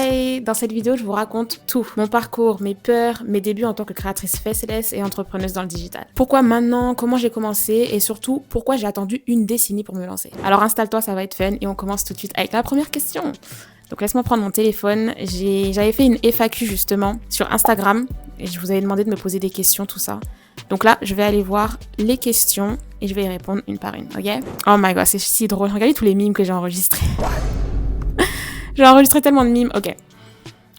Hi! Dans cette vidéo, je vous raconte tout. Mon parcours, mes peurs, mes débuts en tant que créatrice faceless et entrepreneuse dans le digital. Pourquoi maintenant, comment j'ai commencé et surtout, pourquoi j'ai attendu une décennie pour me lancer. Alors installe-toi, ça va être fun et on commence tout de suite avec la première question. Donc laisse-moi prendre mon téléphone. J'avais fait une FAQ justement sur Instagram et je vous avais demandé de me poser des questions, tout ça. Donc là, je vais aller voir les questions et je vais y répondre une par une, ok? Oh my god, c'est si drôle. Regardez tous les mimes que j'ai enregistrés. J'ai enregistré tellement de mimes. Ok.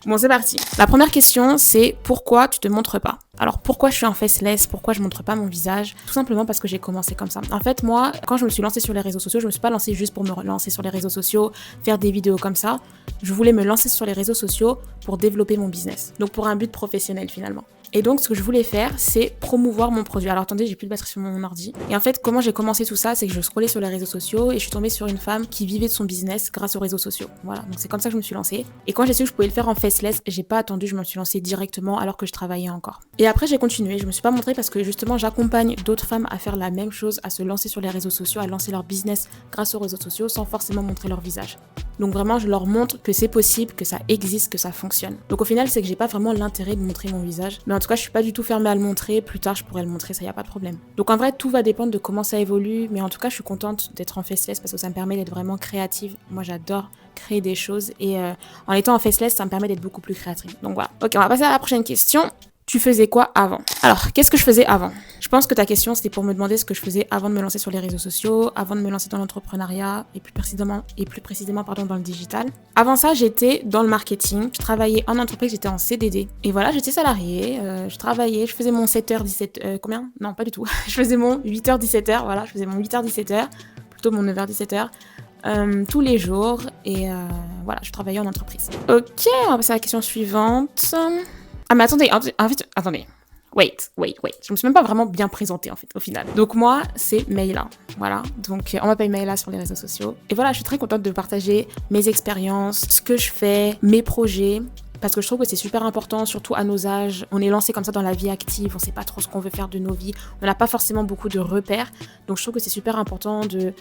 Bon, c'est parti. La première question, c'est pourquoi tu te montres pas? Alors, pourquoi je suis en faceless? Pourquoi je montre pas mon visage? Tout simplement parce que j'ai commencé comme ça. En fait, moi, quand je me suis lancée sur les réseaux sociaux, je me suis pas lancée juste pour me lancer sur les réseaux sociaux, faire des vidéos comme ça. Je voulais me lancer sur les réseaux sociaux pour développer mon business. Donc, pour un but professionnel, finalement. Et donc, ce que je voulais faire, c'est promouvoir mon produit. Alors, attendez, j'ai plus de batterie sur mon ordi. Et en fait, comment j'ai commencé tout ça, c'est que je scrollais sur les réseaux sociaux et je suis tombée sur une femme qui vivait de son business grâce aux réseaux sociaux. Voilà, donc c'est comme ça que je me suis lancée. Et quand j'ai su que je pouvais le faire en faceless, j'ai pas attendu, je me suis lancée directement alors que je travaillais encore. Et après, j'ai continué. Je me suis pas montrée parce que justement, j'accompagne d'autres femmes à faire la même chose, à se lancer sur les réseaux sociaux, à lancer leur business grâce aux réseaux sociaux sans forcément montrer leur visage. Donc vraiment, je leur montre que c'est possible, que ça existe, que ça fonctionne. Donc au final, c'est que j'ai pas vraiment l'intérêt de montrer mon visage. Mais en tout cas, je suis pas du tout fermée à le montrer. Plus tard, je pourrais le montrer, ça y a pas de problème. Donc en vrai, tout va dépendre de comment ça évolue. Mais en tout cas, je suis contente d'être en faceless parce que ça me permet d'être vraiment créative. Moi, j'adore créer des choses. Et en étant en faceless, ça me permet d'être beaucoup plus créative. Donc voilà. Ok, on va passer à la prochaine question. Tu faisais quoi avant? Alors, qu'est-ce que je faisais avant? Je pense que ta question, c'était pour me demander ce que je faisais avant de me lancer sur les réseaux sociaux, avant de me lancer dans l'entrepreneuriat et plus précisément dans le digital. Avant ça, j'étais dans le marketing. Je travaillais en entreprise, j'étais en CDD. Et voilà, j'étais salariée, je travaillais, je faisais mon 7h, 17h, combien? Non, pas du tout. Je faisais mon 8h, 17h, voilà, je faisais mon 8h, 17h, plutôt mon 9h, 17h. Tous les jours et voilà, je travaillais en entreprise. Ok, on va passer à la question suivante. Ah mais attendez, attendez. Wait. Je me suis même pas vraiment bien présentée en fait au final. Donc moi, c'est Maïla. Voilà, donc on m'appelle Maïla sur les réseaux sociaux. Et voilà, je suis très contente de partager mes expériences, ce que je fais, mes projets. Parce que je trouve que c'est super important, surtout à nos âges. On est lancé comme ça dans la vie active, on sait pas trop ce qu'on veut faire de nos vies. On n'a pas forcément beaucoup de repères. Donc je trouve que c'est super important de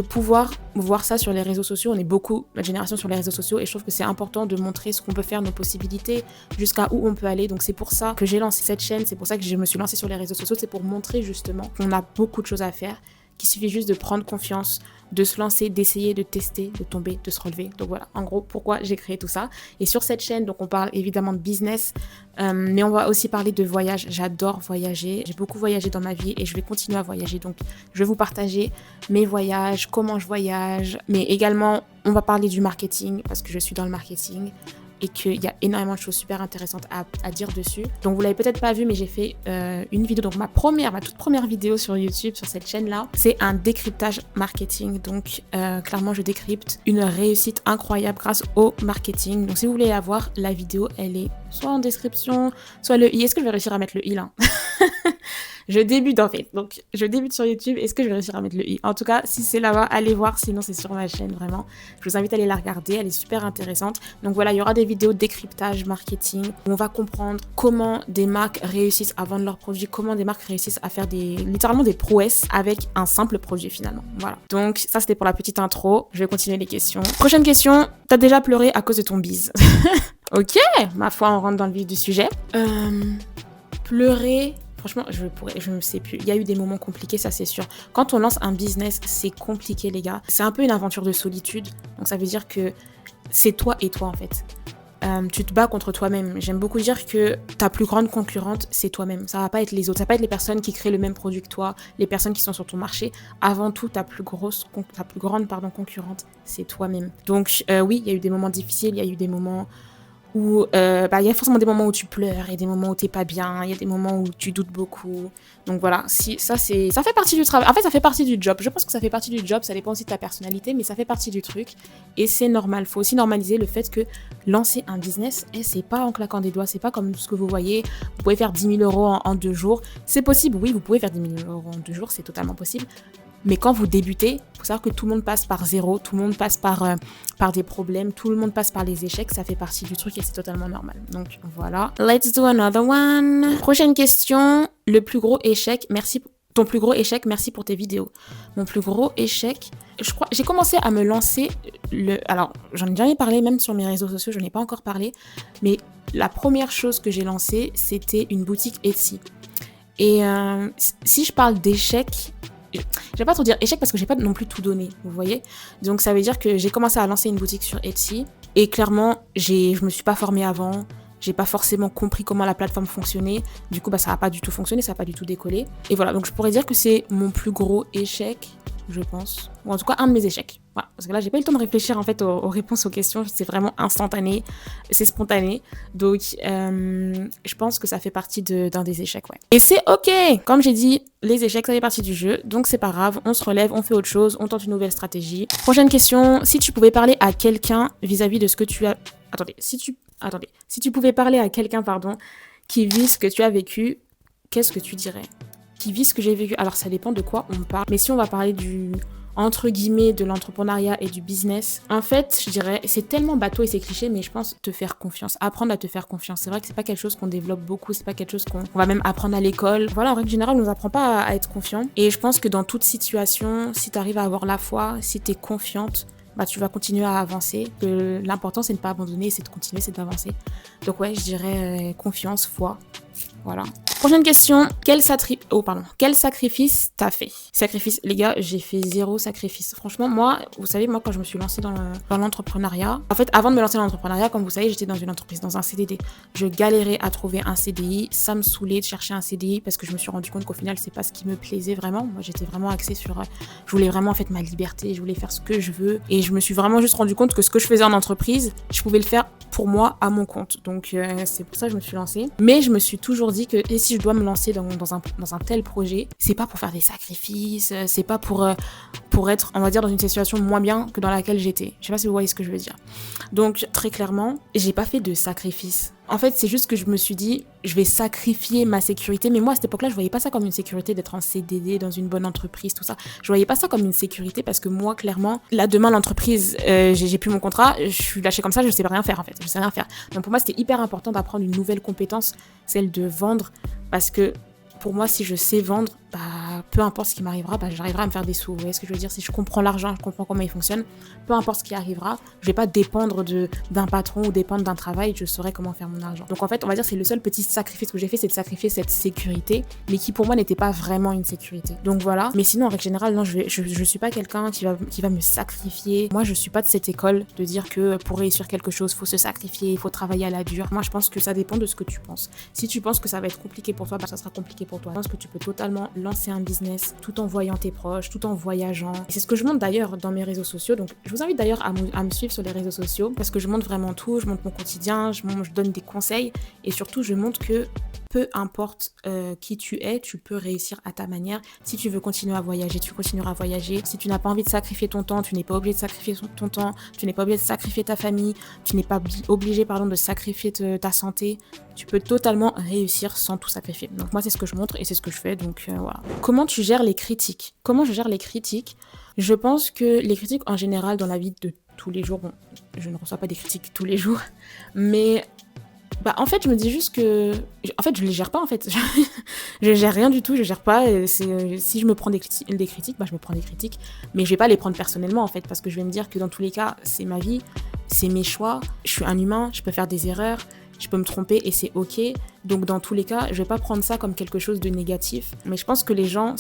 pouvoir voir ça sur les réseaux sociaux. On est beaucoup, notre génération, sur les réseaux sociaux. Et je trouve que c'est important de montrer ce qu'on peut faire, nos possibilités, jusqu'à où on peut aller. Donc c'est pour ça que j'ai lancé cette chaîne. C'est pour ça que je me suis lancée sur les réseaux sociaux. C'est pour montrer justement qu'on a beaucoup de choses à faire, qu'il suffit juste de prendre confiance, de se lancer, d'essayer, de tester, de tomber, de se relever. Donc voilà, en gros, pourquoi j'ai créé tout ça. Et sur cette chaîne, donc on parle évidemment de business, mais on va aussi parler de voyage. J'adore voyager. J'ai beaucoup voyagé dans ma vie et je vais continuer à voyager. Donc je vais vous partager mes voyages, comment je voyage, mais également on va parler du marketing parce que je suis dans le marketing et qu'il y a énormément de choses super intéressantes à dire dessus. Donc vous l'avez peut-être pas vu, mais j'ai fait une vidéo, donc ma toute première vidéo sur YouTube, sur cette chaîne-là, c'est un décryptage marketing. Donc clairement, je décrypte une réussite incroyable grâce au marketing. Donc si vous voulez la voir, la vidéo, elle est soit en description, soit le i. Est-ce que je vais réussir à mettre le i là? Je débute en fait, donc je débute sur YouTube. Est-ce que je vais réussir à mettre le i? En tout cas, si c'est là-bas, allez voir, sinon c'est sur ma chaîne, vraiment. Je vous invite à aller la regarder, elle est super intéressante. Donc voilà, il y aura des vidéos de décryptage marketing où on va comprendre comment des marques réussissent à vendre leurs produits, comment des marques réussissent à faire littéralement des prouesses avec un simple produit finalement. Voilà, donc ça c'était pour la petite intro. Je vais continuer les questions. Prochaine question, t'as déjà pleuré à cause de ton bise? Ok, ma foi, on rentre dans le vif du sujet. Pleurer... Franchement, je ne sais plus. Il y a eu des moments compliqués, ça c'est sûr. Quand on lance un business, c'est compliqué les gars. C'est un peu une aventure de solitude. Donc ça veut dire que c'est toi et toi en fait. Tu te bats contre toi-même. J'aime beaucoup dire que ta plus grande concurrente, c'est toi-même. Ça va pas être les autres. Ça va pas être les personnes qui créent le même produit que toi, les personnes qui sont sur ton marché. Avant tout, ta plus grande concurrente, c'est toi-même. Donc oui, il y a eu des moments difficiles, il y a eu des moments où il y a forcément des moments où tu pleures, il y a des moments où t'es pas bien, il y a des moments où tu doutes beaucoup. Donc voilà, ça fait partie du travail. En fait, ça fait partie du job. Je pense que ça fait partie du job, ça dépend aussi de ta personnalité, mais ça fait partie du truc. Et c'est normal. Faut aussi normaliser le fait que lancer un business, c'est pas en claquant des doigts, c'est pas comme ce que vous voyez. Vous pouvez faire 10 000 € en 2 jours. C'est possible, oui, vous pouvez faire 10 000 € en 2 jours, c'est totalement possible. Mais quand vous débutez, il faut savoir que tout le monde passe par zéro, tout le monde passe par des problèmes, tout le monde passe par les échecs, ça fait partie du truc et c'est totalement normal. Donc voilà. Let's do another one. Prochaine question. Le plus gros échec, merci Ton plus gros échec, merci pour tes vidéos. Mon plus gros échec, je crois, j'ai commencé à me lancer, alors j'en ai jamais parlé, même sur mes réseaux sociaux, je n'en ai pas encore parlé, mais la première chose que j'ai lancée, c'était une boutique Etsy. Et si je parle d'échec, je vais pas trop dire échec parce que j'ai pas non plus tout donné, vous voyez. Donc ça veut dire que j'ai commencé à lancer une boutique sur Etsy et clairement, je me suis pas formée avant. J'ai pas forcément compris comment la plateforme fonctionnait. Du coup, ça a pas du tout fonctionné, ça a pas du tout décollé. Et voilà, donc je pourrais dire que c'est mon plus gros échec, je pense. Ou en tout cas, un de mes échecs. Voilà, parce que là, j'ai pas eu le temps de réfléchir en fait aux réponses aux questions. C'est vraiment instantané, c'est spontané. Donc, je pense que ça fait partie d'un des échecs, ouais. Et c'est ok. Comme j'ai dit, les échecs, ça fait partie du jeu. Donc, c'est pas grave. On se relève, on fait autre chose, on tente une nouvelle stratégie. Prochaine question. Si tu pouvais parler à quelqu'un vis-à-vis de ce que tu as... Attendez, si tu pouvais parler à quelqu'un, qui vit ce que tu as vécu, qu'est-ce que tu dirais? Qui vit ce que j'ai vécu? Alors, ça dépend de quoi on parle. Mais si on va parler entre guillemets, de l'entrepreneuriat et du business, en fait, je dirais, c'est tellement bateau et c'est cliché, mais je pense te faire confiance, apprendre à te faire confiance. C'est vrai que c'est pas quelque chose qu'on développe beaucoup, c'est pas quelque chose qu'on va même apprendre à l'école. Voilà, en règle générale, on nous apprend pas à être confiant. Et je pense que dans toute situation, si tu arrives à avoir la foi, si tu es confiante, tu vas continuer à avancer. L'important, c'est de ne pas abandonner, c'est de continuer, c'est d'avancer. Donc ouais, je dirais confiance, foi. Voilà. Prochaine question. Quel sacrifice t'as fait? Sacrifice, les gars, j'ai fait 0 sacrifice. Franchement, moi, vous savez, quand je me suis lancée dans l'entrepreneuriat, en fait, avant de me lancer dans l'entrepreneuriat, comme vous savez, j'étais dans une entreprise, dans un CDD. Je galérais à trouver un CDI. Ça me saoulait de chercher un CDI parce que je me suis rendu compte qu'au final, c'est pas ce qui me plaisait vraiment. Moi, j'étais vraiment axée sur... Je voulais vraiment, en fait, ma liberté. Je voulais faire ce que je veux. Et je me suis vraiment juste rendu compte que ce que je faisais en entreprise, je pouvais le faire pour moi, à mon compte. Donc, c'est pour ça que je me suis lancée. Mais je me suis toujours dit que et si je dois me lancer dans un tel projet, c'est pas pour faire des sacrifices, c'est pas pour être, on va dire, dans une situation moins bien que dans laquelle j'étais. Je sais pas si vous voyez ce que je veux dire. Donc, très clairement, j'ai pas fait de sacrifice. En fait, c'est juste que je me suis dit, je vais sacrifier ma sécurité. Mais moi, à cette époque-là, je voyais pas ça comme une sécurité d'être en CDD dans une bonne entreprise, tout ça. Je voyais pas ça comme une sécurité parce que moi, clairement, là, demain, l'entreprise, j'ai plus mon contrat, je suis lâchée comme ça, je sais pas rien faire, en fait. Je sais rien faire. Donc, pour moi, c'était hyper important d'apprendre une nouvelle compétence, celle de vendre, parce que pour moi, si je sais vendre, peu importe ce qui m'arrivera, j'arriverai à me faire des sous. Vous voyez ce que je veux dire? Si je comprends l'argent, je comprends comment il fonctionne, peu importe ce qui arrivera, je vais pas dépendre d'un patron ou dépendre d'un travail, je saurai comment faire mon argent. Donc en fait, on va dire c'est le seul petit sacrifice que j'ai fait, c'est de sacrifier cette sécurité, mais qui pour moi n'était pas vraiment une sécurité. Donc voilà. Mais sinon, en règle générale, non, je suis pas quelqu'un qui va me sacrifier. Moi, je suis pas de cette école de dire que pour réussir quelque chose, faut se sacrifier, il faut travailler à la dure. Moi, je pense que ça dépend de ce que tu penses. Si tu penses que ça va être compliqué pour toi, ça sera compliqué pour toi. Je pense que tu peux totalement lancer un business tout en voyant tes proches, tout en voyageant. Et c'est ce que je montre d'ailleurs dans mes réseaux sociaux. Donc je vous invite d'ailleurs à me suivre sur les réseaux sociaux parce que je montre vraiment tout, je montre mon quotidien, je donne des conseils et surtout je montre que peu importe qui tu es, tu peux réussir à ta manière. Si tu veux continuer à voyager, tu continueras à voyager. Si tu n'as pas envie de sacrifier ton temps, tu n'es pas obligé de sacrifier ton temps, tu n'es pas obligé de sacrifier ta famille, tu n'es pas obligé de sacrifier ta santé. Tu peux totalement réussir sans tout sacrifier. Donc moi, c'est ce que je montre et c'est ce que je fais. Donc voilà. Comment tu gères les critiques? Comment je gère les critiques? Je pense que les critiques en général dans la vie de tous les jours, bon, je ne reçois pas des critiques tous les jours, mais en fait, je me dis juste que... En fait, je les gère pas, en fait. Je gère rien du tout, je gère pas. Si je me prends des critiques, je me prends des critiques. Mais je vais pas les prendre personnellement, en fait, parce que je vais me dire que dans tous les cas, c'est ma vie, c'est mes choix. Je suis un humain, je peux faire des erreurs, je peux me tromper et c'est ok. Donc, dans tous les cas, je vais pas prendre ça comme quelque chose de négatif. Mais je pense que les gens...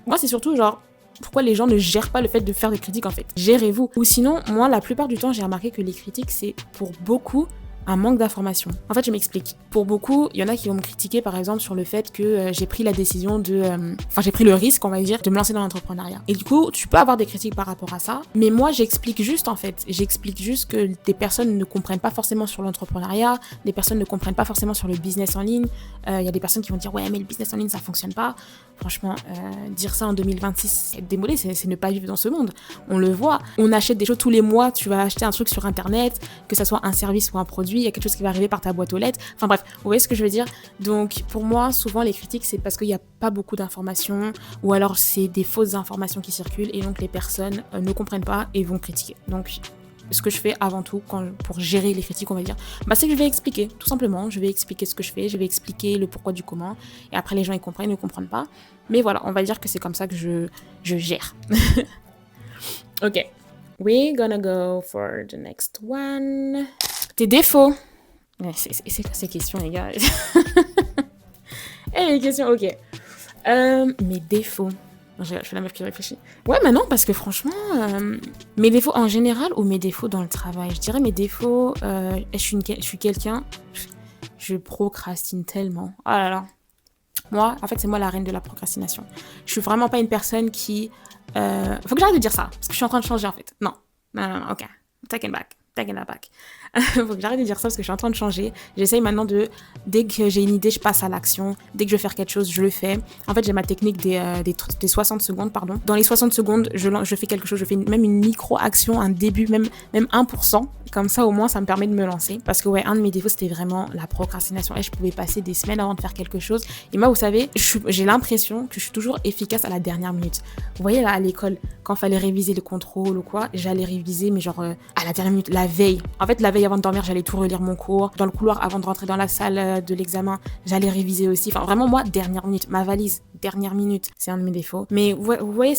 Moi, c'est surtout genre... Pourquoi les gens ne gèrent pas le fait de faire des critiques, en fait? Gérez-vous. Ou sinon, moi, la plupart du temps, j'ai remarqué que les critiques, c'est pour beaucoup... un manque d'information. En fait, je m'explique. Pour beaucoup, il y en a qui vont me critiquer, par exemple, sur le fait que j'ai pris la décision j'ai pris le risque, on va dire, de me lancer dans l'entrepreneuriat. Et du coup, tu peux avoir des critiques par rapport à ça, mais moi, j'explique juste, en fait. J'explique juste que des personnes ne comprennent pas forcément sur l'entrepreneuriat, des personnes ne comprennent pas forcément sur le business en ligne. Il y a des personnes qui vont dire, ouais, mais le business en ligne, ça fonctionne pas. Franchement, dire ça en 2026, c'est démodé, c'est ne pas vivre dans ce monde. On le voit. On achète des choses tous les mois, tu vas acheter un truc sur Internet, que ça soit un service ou un produit, il y a quelque chose qui va arriver par ta boîte aux lettres. Enfin bref, vous voyez ce que je veux dire? Donc pour moi, souvent les critiques, c'est parce qu'il n'y a pas beaucoup d'informations ou alors c'est des fausses informations qui circulent et donc les personnes ne comprennent pas et vont critiquer. Donc ce que je fais avant tout pour gérer les critiques, on va dire, c'est que je vais expliquer, tout simplement. Je vais expliquer ce que je fais, je vais expliquer le pourquoi du comment. Et après, les gens, ils comprennent, ils ne comprennent pas. Mais voilà, on va dire que c'est comme ça que je gère. Ok. We're gonna go for the next one. Tes défauts. C'est quoi ces questions, les gars? Les questions, ok. Mes défauts. Je fais la meuf qui réfléchit. Ouais, mais non, parce que franchement, mes défauts en général ou mes défauts dans le travail. Je dirais mes défauts, je suis quelqu'un, je procrastine tellement. Oh là là. Moi, en fait, c'est moi la reine de la procrastination. Je suis vraiment pas une personne qui... Faut que j'arrête de dire ça, parce que je suis en train de changer en fait. Non, ok. Take it back. Faut que j'arrête de dire ça parce que je suis en train de changer. J'essaye maintenant dès que j'ai une idée, je passe à l'action. Dès que je veux faire quelque chose, je le fais. En fait, j'ai ma technique des 60 secondes, pardon. Dans les 60 secondes, je fais quelque chose, je fais même une micro-action, un début, même 1%. Comme ça, au moins, ça me permet de me lancer. Parce que ouais, un de mes défauts, c'était vraiment la procrastination. Et je pouvais passer des semaines avant de faire quelque chose. Et moi, vous savez, j'ai l'impression que je suis toujours efficace à la dernière minute. Vous voyez, là, à l'école, quand il fallait réviser le contrôle ou quoi, j'allais réviser, mais genre à la dernière minute, la veille. En fait, la veille avant de dormir, j'allais tout relire mon cours. Dans le couloir, avant de rentrer dans la salle de l'examen, j'allais réviser aussi. Enfin, vraiment, moi, dernière minute. Ma valise, dernière minute. C'est un de mes défauts. Mais vous voyez,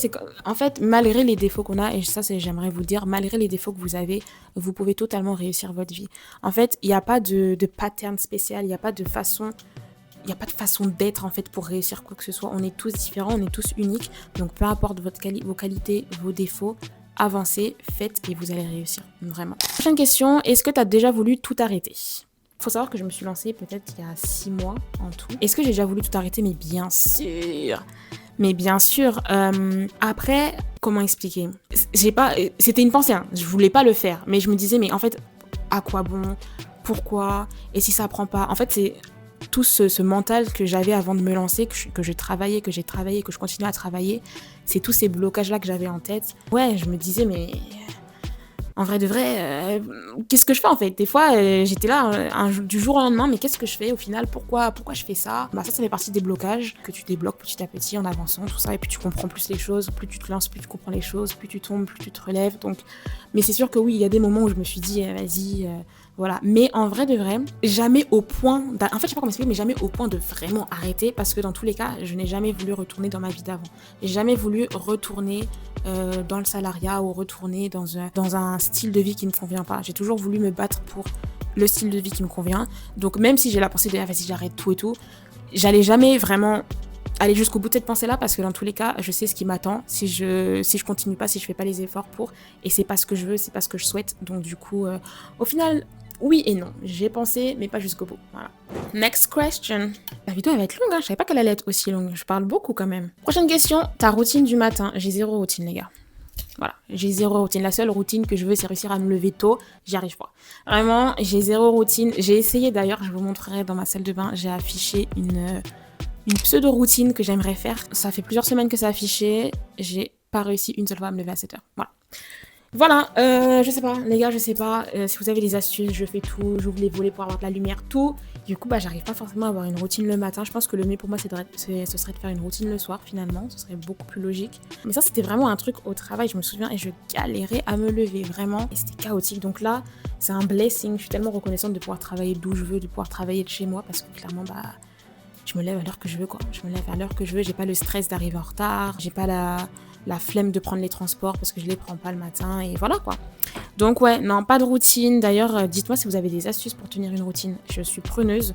en fait, malgré les défauts qu'on a, et ça, j'aimerais vous le dire, malgré les défauts que vous avez, vous pouvez totalement réussir votre vie. En fait, il n'y a pas de pattern spécial, il n'y a pas de façon... Il n'y a pas de façon d'être en fait pour réussir quoi que ce soit. On est tous différents, on est tous uniques. Donc peu importe vos qualités, vos défauts, avancez, faites et vous allez réussir. Vraiment. Prochaine question, est-ce que tu as déjà voulu tout arrêter ? Faut savoir que je me suis lancée peut-être il y a 6 mois en tout. Est-ce que j'ai déjà voulu tout arrêter ? Mais bien sûr. Après, comment expliquer ? C'était une pensée, hein. Je voulais pas le faire. Mais je me disais, mais en fait, à quoi bon ? Pourquoi ? Et si ça prend pas ? En fait, c'est tout ce mental que j'avais avant de me lancer, que j'ai travaillé, que je continue à travailler. C'est tous ces blocages-là que j'avais en tête. Ouais, je me disais, mais... En vrai de vrai, qu'est-ce que je fais en fait ? Des fois, j'étais là du jour au lendemain, mais qu'est-ce que je fais au final ? Pourquoi je fais ça ? Ça fait partie des blocages que tu débloques petit à petit en avançant, tout ça. Et puis tu comprends plus les choses, plus tu te lances, plus tu comprends les choses, plus tu tombes, plus tu te relèves. Donc... Mais c'est sûr que oui, il y a des moments où je me suis dit, vas-y... Voilà, mais en vrai de vrai, jamais au point... En fait, je sais pas comment expliquer, mais jamais au point de vraiment arrêter, parce que dans tous les cas, je n'ai jamais voulu retourner dans ma vie d'avant. J'ai jamais voulu retourner dans le salariat ou retourner dans un style de vie qui ne me convient pas. J'ai toujours voulu me battre pour le style de vie qui me convient. Donc même si j'ai la pensée de vas-y, j'arrête tout et tout, j'allais jamais vraiment aller jusqu'au bout de cette pensée-là, parce que dans tous les cas, je sais ce qui m'attend si je continue pas, si je fais pas les efforts pour, et c'est pas ce que je veux, c'est pas ce que je souhaite. Donc du coup, au final... Oui et non, j'ai pensé, mais pas jusqu'au bout. Voilà. Next question. La vidéo elle va être longue, hein. Je savais pas qu'elle allait être aussi longue. Je parle beaucoup quand même. Prochaine question, ta routine du matin. J'ai 0 routine, les gars. Voilà, j'ai 0 routine. La seule routine que je veux, c'est réussir à me lever tôt. J'y arrive pas. Vraiment, j'ai 0 routine. J'ai essayé d'ailleurs, je vous montrerai dans ma salle de bain, j'ai affiché une pseudo-routine que j'aimerais faire. Ça fait plusieurs semaines que c'est affiché. J'ai pas réussi une seule fois à me lever à 7h. Voilà, je sais pas, les gars, je sais pas si vous avez des astuces, je fais tout, j'ouvre les volets pour avoir de la lumière, tout. Du coup, j'arrive pas forcément à avoir une routine le matin. Je pense que le mieux pour moi, ce serait de faire une routine le soir, finalement. Ce serait beaucoup plus logique. Mais ça, c'était vraiment un truc au travail, je me souviens, et je galérais à me lever, vraiment. Et c'était chaotique. Donc là, c'est un blessing. Je suis tellement reconnaissante de pouvoir travailler d'où je veux, de pouvoir travailler de chez moi, parce que clairement, je me lève à l'heure que je veux, quoi. Je me lève à l'heure que je veux, j'ai pas le stress d'arriver en retard, j'ai pas la flemme de prendre les transports parce que je les prends pas le matin, et voilà, quoi. Donc ouais, non, pas de routine. D'ailleurs, dites-moi si vous avez des astuces pour tenir une routine. Je suis preneuse.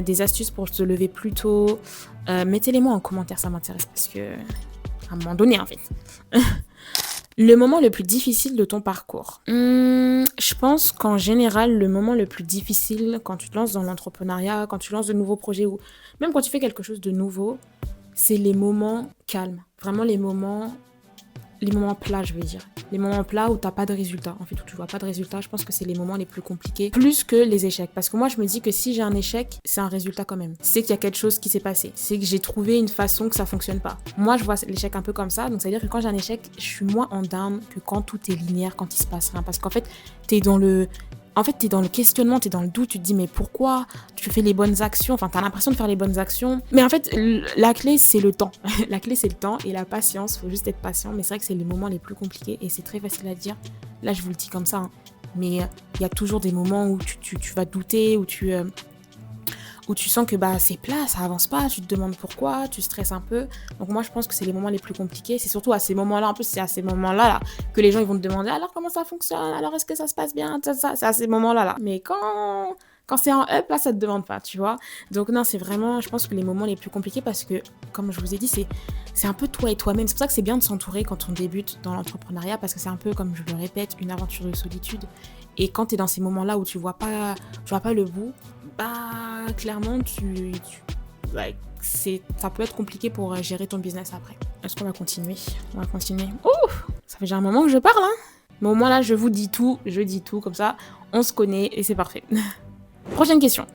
Des astuces pour se lever plus tôt. Mettez-les-moi en commentaire, ça m'intéresse, parce que... À un moment donné, en fait. Le moment le plus difficile de ton parcours. Je pense qu'en général, le moment le plus difficile quand tu te lances dans l'entrepreneuriat, quand tu lances de nouveaux projets, ou même quand tu fais quelque chose de nouveau, c'est les moments calmes. Vraiment les moments plats, je veux dire. Les moments plats où t'as pas de résultat. En fait, où tu vois pas de résultat, je pense que c'est les moments les plus compliqués. Plus que les échecs. Parce que moi, je me dis que si j'ai un échec, c'est un résultat quand même. C'est qu'il y a quelque chose qui s'est passé. C'est que j'ai trouvé une façon que ça fonctionne pas. Moi, je vois l'échec un peu comme ça. Donc, ça veut dire que quand j'ai un échec, je suis moins en down que quand tout est linéaire, quand il se passe rien. Parce qu'en fait, t'es dans le en fait, t'es dans le questionnement, t'es dans le doute, tu te dis mais pourquoi tu fais les bonnes actions, enfin t'as l'impression de faire les bonnes actions. Mais en fait, la clé c'est le temps. La clé c'est le temps et la patience, faut juste être patient. Mais c'est vrai que c'est les moments les plus compliqués et c'est très facile à dire. Là, je vous le dis comme ça, hein. Mais il y a toujours des moments où tu vas douter, où tu sens que bah c'est plat, ça avance pas, tu te demandes pourquoi, tu stresses un peu. Donc moi je pense que c'est les moments les plus compliqués, c'est surtout à ces moments-là, en plus c'est à ces moments-là là, que les gens ils vont te demander alors comment ça fonctionne, alors est-ce que ça se passe bien, ça, c'est à ces moments-là là. Mais quand c'est en up là, ça te demande pas, tu vois. Donc non, c'est vraiment, je pense que les moments les plus compliqués parce que comme je vous ai dit, c'est un peu toi et toi-même. C'est pour ça que c'est bien de s'entourer quand on débute dans l'entrepreneuriat parce que c'est un peu comme je le répète, une aventure de solitude. Et quand tu es dans ces moments-là où tu vois pas le bout, bah clairement ouais, ça peut être compliqué pour gérer ton business après. Est-ce qu'on va continuer? On va continuer. Ouh, ça fait déjà un moment que je parle, hein. Mais au moins là, je dis tout, comme ça, on se connaît et c'est parfait. Prochaine question.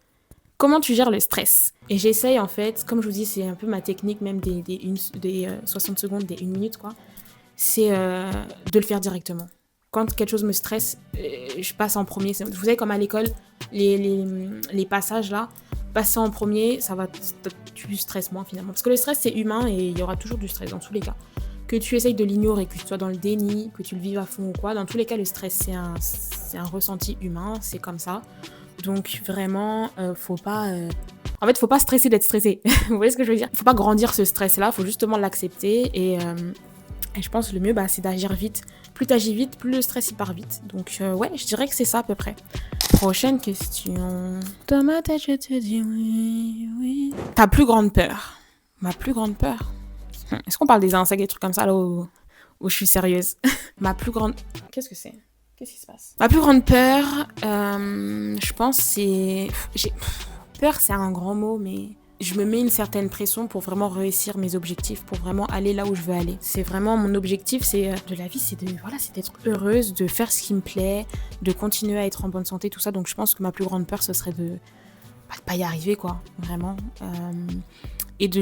Comment tu gères le stress? Et j'essaye en fait, comme je vous dis, c'est un peu ma technique même des 60 secondes, des 1 minute quoi, c'est de le faire directement. Quand quelque chose me stresse, je passe en premier. Vous savez, comme à l'école, les passages là, passer en premier, tu stresses moins finalement. Parce que le stress, c'est humain et il y aura toujours du stress dans tous les cas. Que tu essayes de l'ignorer, que tu sois dans le déni, que tu le vives à fond ou quoi, dans tous les cas, le stress, c'est un ressenti humain, c'est comme ça. Donc vraiment, faut pas... En fait, faut pas stresser d'être stressé. Vous voyez ce que je veux dire? Faut pas grandir ce stress-là, faut justement l'accepter et je pense que le mieux, bah, c'est d'agir vite. Plus t'agis vite, plus le stress il part vite. Donc ouais, je dirais que c'est ça à peu près. Prochaine question. Dans ma tête, je te dis oui, oui. Ta plus grande peur? Ma plus grande peur? Est-ce qu'on parle des insectes, des trucs comme ça là où je suis sérieuse? Ma plus grande... Qu'est-ce que c'est? Qu'est-ce qui se passe? Ma plus grande peur, je pense c'est... Peur, c'est un grand mot, mais... Je me mets une certaine pression pour vraiment réussir mes objectifs, pour vraiment aller là où je veux aller. C'est vraiment mon objectif, c'est de la vie, c'est d'être heureuse, de faire ce qui me plaît, de continuer à être en bonne santé, tout ça. Donc je pense que ma plus grande peur, ce serait de pas y arriver, quoi, vraiment. Et de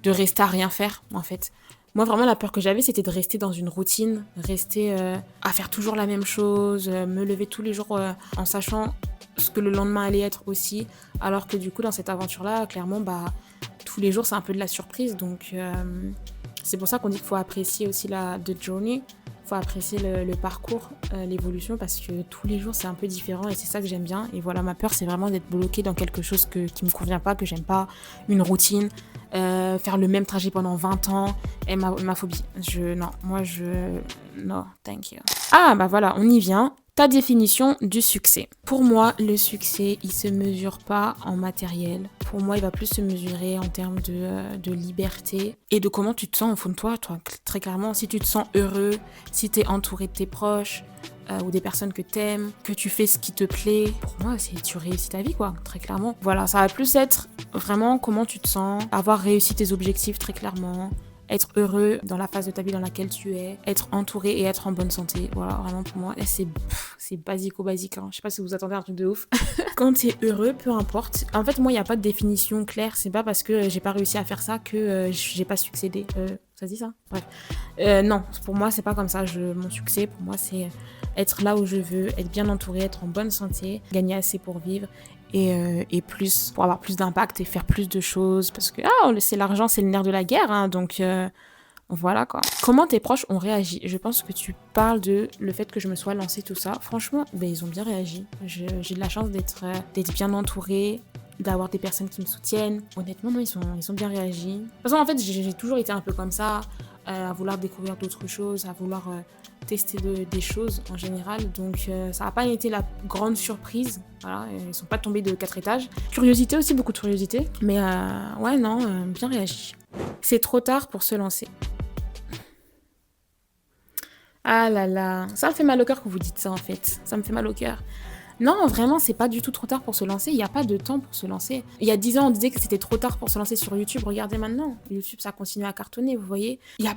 rester à rien faire, en fait. Moi, vraiment, la peur que j'avais, c'était de rester dans une routine, rester à faire toujours la même chose, me lever tous les jours en sachant ce que le lendemain allait être aussi, alors que du coup dans cette aventure-là, clairement, bah tous les jours c'est un peu de la surprise, donc c'est pour ça qu'on dit qu'il faut apprécier aussi the journey, faut apprécier le parcours, l'évolution, parce que tous les jours c'est un peu différent et c'est ça que j'aime bien. Et voilà, ma peur c'est vraiment d'être bloquée dans quelque chose qui me convient pas, que j'aime pas, une routine, faire le même trajet pendant 20 ans, et ma phobie. No, thank you. Ah bah voilà, on y vient. Ta définition du succès. Pour moi, le succès, il se mesure pas en matériel. Pour moi, il va plus se mesurer en termes de liberté et de comment tu te sens au fond de toi, très clairement. Si tu te sens heureux, si tu es entouré de tes proches ou des personnes que t'aimes, que tu fais ce qui te plaît, pour moi, tu réussis ta vie, quoi, très clairement. Voilà, ça va plus être vraiment comment tu te sens, avoir réussi tes objectifs, très clairement. Être heureux dans la phase de ta vie dans laquelle tu es, être entouré et être en bonne santé. Voilà, vraiment pour moi, c'est basico-basique. Hein. Je sais pas si vous attendez un truc de ouf. Quand t'es heureux, peu importe. En fait, moi, il n'y a pas de définition claire. C'est pas parce que j'ai pas réussi à faire ça que j'ai pas succédé. Ça se dit ça? Bref. Non, pour moi, c'est pas comme ça. Mon succès, pour moi, c'est être là où je veux, être bien entouré, être en bonne santé, gagner assez pour vivre. Et plus pour avoir plus d'impact et faire plus de choses parce que c'est l'argent, c'est le nerf de la guerre, hein, donc voilà quoi. Comment tes proches ont réagi? Je pense que tu parles de le fait que je me sois lancée, tout ça. Franchement, ils ont bien réagi. J'ai de la chance d'être bien entourée, d'avoir des personnes qui me soutiennent. Honnêtement, non, ils ont bien réagi. De toute façon, en fait, j'ai toujours été un peu comme ça, à vouloir découvrir d'autres choses, à vouloir tester des choses en général. Donc, ça n'a pas été la grande surprise. Voilà, ils sont pas tombés de 4 étages. Curiosité aussi, beaucoup de curiosité. Mais ouais, non, bien réagi. C'est trop tard pour se lancer. Ah là là, ça me fait mal au cœur que vous dites ça en fait. Ça me fait mal au cœur. Non, vraiment, c'est pas du tout trop tard pour se lancer. Il n'y a pas de temps pour se lancer. Il y a 10 ans, on disait que c'était trop tard pour se lancer sur YouTube. Regardez maintenant. YouTube, ça continue à cartonner, vous voyez. Il n'y a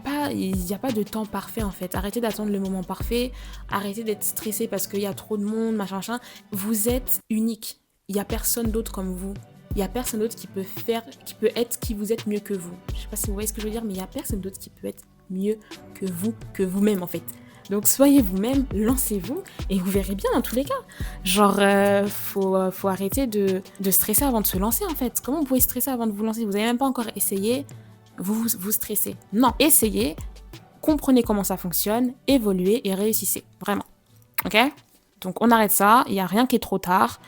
pas de temps parfait, en fait. Arrêtez d'attendre le moment parfait. Arrêtez d'être stressé parce qu'il y a trop de monde, machin. Vous êtes unique. Il n'y a personne d'autre comme vous. Il n'y a personne d'autre qui peut être qui vous êtes mieux que vous. Je sais pas si vous voyez ce que je veux dire, mais il n'y a personne d'autre qui peut être mieux que vous, que vous-même, en fait. Donc soyez vous-même, lancez-vous et vous verrez bien dans tous les cas. Genre, faut arrêter de stresser avant de se lancer en fait. Comment vous pouvez stresser avant de vous lancer? Vous n'avez même pas encore essayé, vous stressez. Non, essayez, comprenez comment ça fonctionne, évoluez et réussissez. Vraiment. Ok? Donc on arrête ça, il n'y a rien qui est trop tard,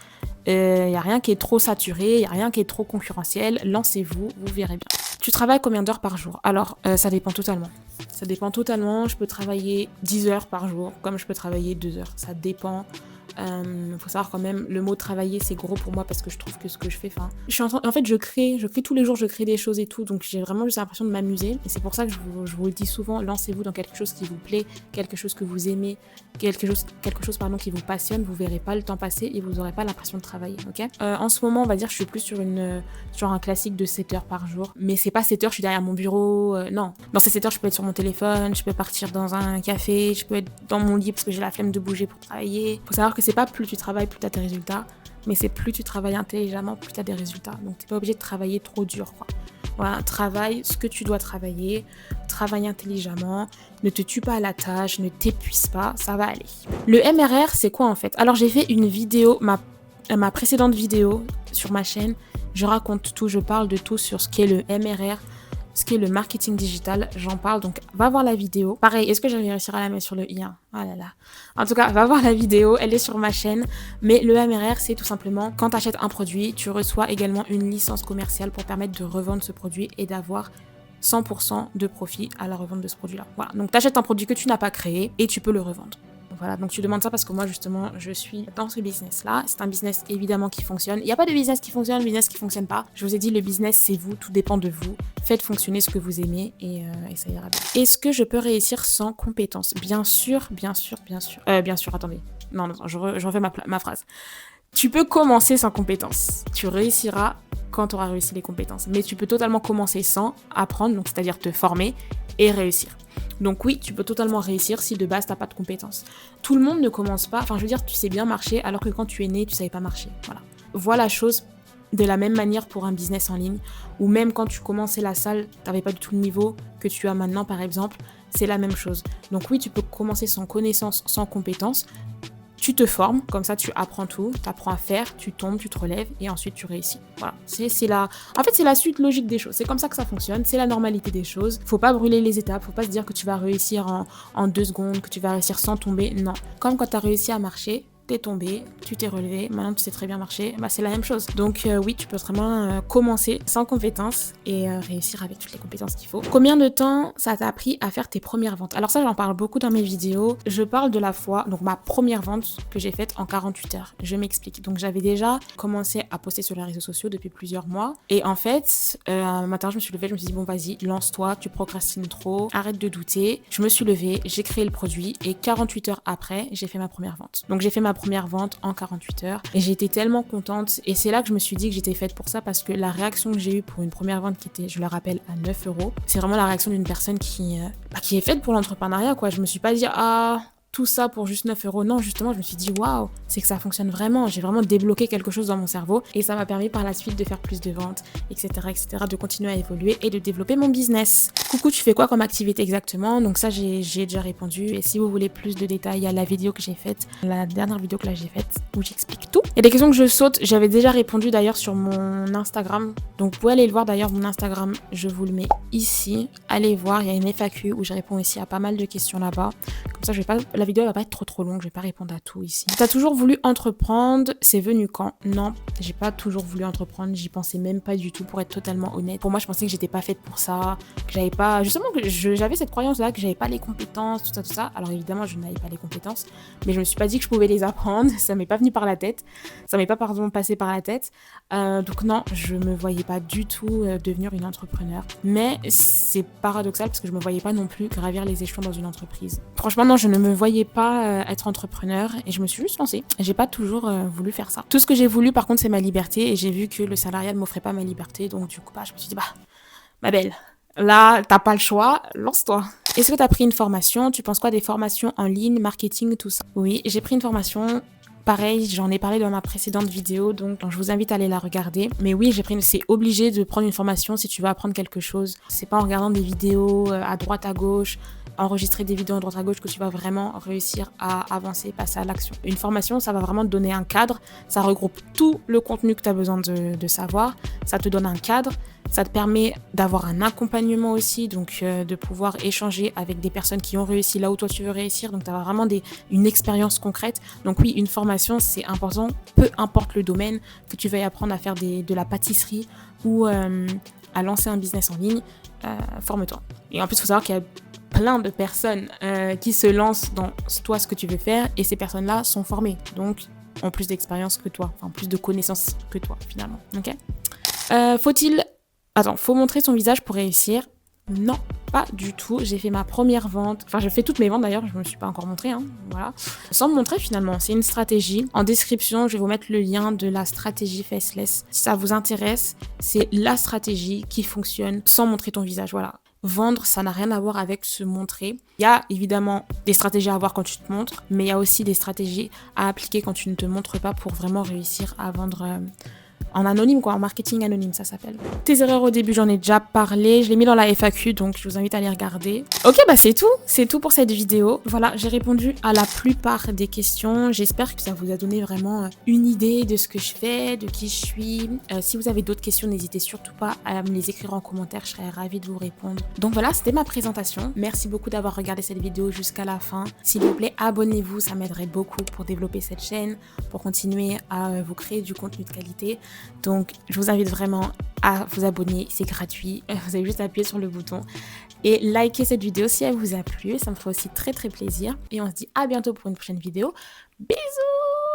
il n'y a rien qui est trop saturé, il n'y a rien qui est trop concurrentiel. Lancez-vous, vous verrez bien. Tu travailles combien d'heures par jour? Alors, ça dépend totalement. Ça dépend totalement. Je peux travailler 10 heures par jour, comme je peux travailler 2 heures. Ça dépend. Faut savoir quand même, le mot travailler, c'est gros pour moi parce que je trouve que ce que je fais, en fait, je crée tous les jours, je crée des choses et tout, donc j'ai vraiment juste l'impression de m'amuser. Et c'est pour ça que je vous le dis souvent, lancez-vous dans quelque chose qui vous plaît, quelque chose que vous aimez, quelque chose qui vous passionne. Vous verrez pas le temps passer et vous aurez pas l'impression de travailler, ok? En ce moment, on va dire, je suis plus sur un classique de 7 heures par jour, mais c'est pas 7 heures, je suis derrière mon bureau, non. Dans ces 7 heures, je peux être sur mon téléphone, je peux partir dans un café, je peux être dans mon lit parce que j'ai la flemme de bouger pour travailler. Faut savoir que c'est pas plus tu travailles, plus tu as tes résultats, mais c'est plus tu travailles intelligemment, plus tu as des résultats. Donc t'es pas obligé de travailler trop dur, quoi. Voilà, travaille ce que tu dois travailler, travaille intelligemment, ne te tue pas à la tâche, ne t'épuise pas, ça va aller. Le MRR, c'est quoi en fait? Alors j'ai fait une vidéo, ma précédente vidéo sur ma chaîne, je raconte tout, je parle de tout sur ce qu'est le MRR, ce qui est le marketing digital, j'en parle, donc va voir la vidéo. Pareil, est-ce que j'avais réussi à la mettre sur le i1? Oh là là. En tout cas, va voir la vidéo, elle est sur ma chaîne. Mais le MRR, c'est tout simplement, quand tu achètes un produit, tu reçois également une licence commerciale pour permettre de revendre ce produit et d'avoir 100% de profit à la revente de ce produit-là. Voilà, donc tu achètes un produit que tu n'as pas créé et tu peux le revendre. Voilà, donc tu demandes ça parce que moi justement je suis dans ce business-là. C'est un business évidemment qui fonctionne. Il n'y a pas de business qui fonctionne, business qui fonctionne pas. Je vous ai dit, le business c'est vous, tout dépend de vous. Faites fonctionner ce que vous aimez et ça ira bien. Est-ce que je peux réussir sans compétences? Bien sûr, bien sûr, bien sûr. Bien sûr, attendez. Non, je refais ma phrase. Tu peux commencer sans compétences. Tu réussiras quand tu auras réussi les compétences. Mais tu peux totalement commencer sans apprendre, donc c'est-à-dire te former et réussir. Donc oui, tu peux totalement réussir si de base t'as pas de compétences. Tout le monde ne commence pas, enfin je veux dire, tu sais bien marcher alors que quand tu es né, tu savais pas marcher. Voilà. Vois la chose de la même manière pour un business en ligne, ou même quand tu commençais la salle, t'avais pas du tout le niveau que tu as maintenant par exemple, c'est la même chose. Donc oui, tu peux commencer sans connaissance, sans compétences. Tu te formes, comme ça tu apprends tout, tu apprends à faire, tu tombes, tu te relèves et ensuite tu réussis. Voilà, en fait c'est la suite logique des choses, c'est comme ça que ça fonctionne, c'est la normalité des choses. Faut pas brûler les étapes, faut pas se dire que tu vas réussir en 2 secondes, que tu vas réussir sans tomber, non. Comme quand tu as réussi à marcher, t'es tombé, tu t'es relevé, maintenant tu sais très bien marcher, bah c'est la même chose. Donc oui, tu peux vraiment commencer sans compétences et réussir avec toutes les compétences qu'il faut. Combien de temps ça t'a pris à faire tes premières ventes? Alors ça, j'en parle beaucoup dans mes vidéos. Je parle de la fois, donc ma première vente que j'ai faite en 48 heures. Je m'explique. Donc j'avais déjà commencé à poster sur les réseaux sociaux depuis plusieurs mois. Et en fait, un matin, je me suis levée, je me suis dit, bon vas-y, lance-toi, tu procrastines trop, arrête de douter. Je me suis levée, j'ai créé le produit et 48 heures après, j'ai fait ma première vente. Donc j'ai fait ma première vente en 48 heures et j'ai été tellement contente et c'est là que je me suis dit que j'étais faite pour ça parce que la réaction que j'ai eue pour une première vente qui était, je le rappelle, à 9 €, c'est vraiment la réaction d'une personne qui est faite pour l'entrepreneuriat, quoi. Je me suis pas dit tout ça pour juste 9 €. Non, justement, je me suis dit, waouh, c'est que ça fonctionne vraiment. J'ai vraiment débloqué quelque chose dans mon cerveau et ça m'a permis par la suite de faire plus de ventes, etc., etc., de continuer à évoluer et de développer mon business. Coucou, tu fais quoi comme activité exactement? Donc ça, j'ai déjà répondu. Et si vous voulez plus de détails, il y a la vidéo que j'ai faite, la dernière vidéo que là j'ai faite, où j'explique tout. Il y a des questions que je saute. J'avais déjà répondu d'ailleurs sur mon Instagram. Donc vous pouvez aller le voir d'ailleurs, mon Instagram, je vous le mets ici. Allez voir, il y a une FAQ où je réponds ici à pas mal de questions là-bas. Comme ça, la vidéo va pas être trop longue, je vais pas répondre à tout ici. T'as toujours voulu entreprendre, c'est venu quand? Non, j'ai pas toujours voulu entreprendre, j'y pensais même pas du tout, pour être totalement honnête. Pour moi, je pensais que j'étais pas faite pour ça, que j'avais pas, justement, que j'avais cette croyance là, que j'avais pas les compétences, tout ça. Alors évidemment, je n'avais pas les compétences, mais je me suis pas dit que je pouvais les apprendre, ça m'est pas venu par la tête, ça m'est pas passé par la tête. Donc non, je me voyais pas du tout devenir une entrepreneur. Mais c'est paradoxal parce que je me voyais pas non plus gravir les échelons dans une entreprise. Franchement, non, je ne me voyais pas être entrepreneur et je me suis juste lancée. J'ai pas toujours voulu faire ça. Tout ce que j'ai voulu, par contre, c'est ma liberté et j'ai vu que le salariat ne m'offrait pas ma liberté. Donc du coup, je me suis dit, ma belle, là, t'as pas le choix, lance-toi. Est-ce que t'as pris une formation? Tu penses quoi des formations en ligne, marketing, tout ça? Oui, j'ai pris une formation. Pareil, j'en ai parlé dans ma précédente vidéo, donc je vous invite à aller la regarder. Mais oui, c'est obligé de prendre une formation si tu veux apprendre quelque chose. C'est pas en regardant des vidéos à droite, à gauche, enregistrer des vidéos à droite à gauche que tu vas vraiment réussir à avancer, passer à l'action. Une formation, ça va vraiment te donner un cadre, ça regroupe tout le contenu que tu as besoin de savoir, ça te donne un cadre, ça te permet d'avoir un accompagnement aussi, donc de pouvoir échanger avec des personnes qui ont réussi là où toi tu veux réussir, donc tu as vraiment une expérience concrète. Donc oui, une formation, c'est important, peu importe le domaine, que tu veuilles apprendre à faire de la pâtisserie ou à lancer un business en ligne, forme-toi. Et en plus, il faut savoir qu'il y a plein de personnes qui se lancent dans toi ce que tu veux faire, et ces personnes-là sont formées, donc ont plus d'expérience que toi, enfin plus de connaissances que toi finalement. Ok. Faut montrer son visage pour réussir? Non, pas du tout. J'ai fait ma première vente, enfin j'ai fait toutes mes ventes d'ailleurs, je me suis pas encore montrée, voilà. Sans me montrer finalement, c'est une stratégie. En description, je vais vous mettre le lien de la stratégie Faceless. Si ça vous intéresse, c'est la stratégie qui fonctionne sans montrer ton visage, voilà. Vendre, ça n'a rien à voir avec se montrer. Il y a évidemment des stratégies à avoir quand tu te montres, mais il y a aussi des stratégies à appliquer quand tu ne te montres pas pour vraiment réussir à vendre en anonyme, en marketing anonyme, ça s'appelle. Tes erreurs au début, j'en ai déjà parlé, je l'ai mis dans la FAQ, donc je vous invite à aller regarder. Ok, c'est tout pour cette vidéo. Voilà, j'ai répondu à la plupart des questions. J'espère que ça vous a donné vraiment une idée de ce que je fais, de qui je suis. Si vous avez d'autres questions, n'hésitez surtout pas à me les écrire en commentaire, je serais ravie de vous répondre. Donc voilà, c'était ma présentation. Merci beaucoup d'avoir regardé cette vidéo jusqu'à la fin. S'il vous plaît, abonnez-vous, ça m'aiderait beaucoup pour développer cette chaîne, pour continuer à vous créer du contenu de qualité. Donc, je vous invite vraiment à vous abonner, c'est gratuit. Vous avez juste à appuyer sur le bouton et liker cette vidéo si elle vous a plu. Ça me ferait aussi très très plaisir. Et on se dit à bientôt pour une prochaine vidéo. Bisous!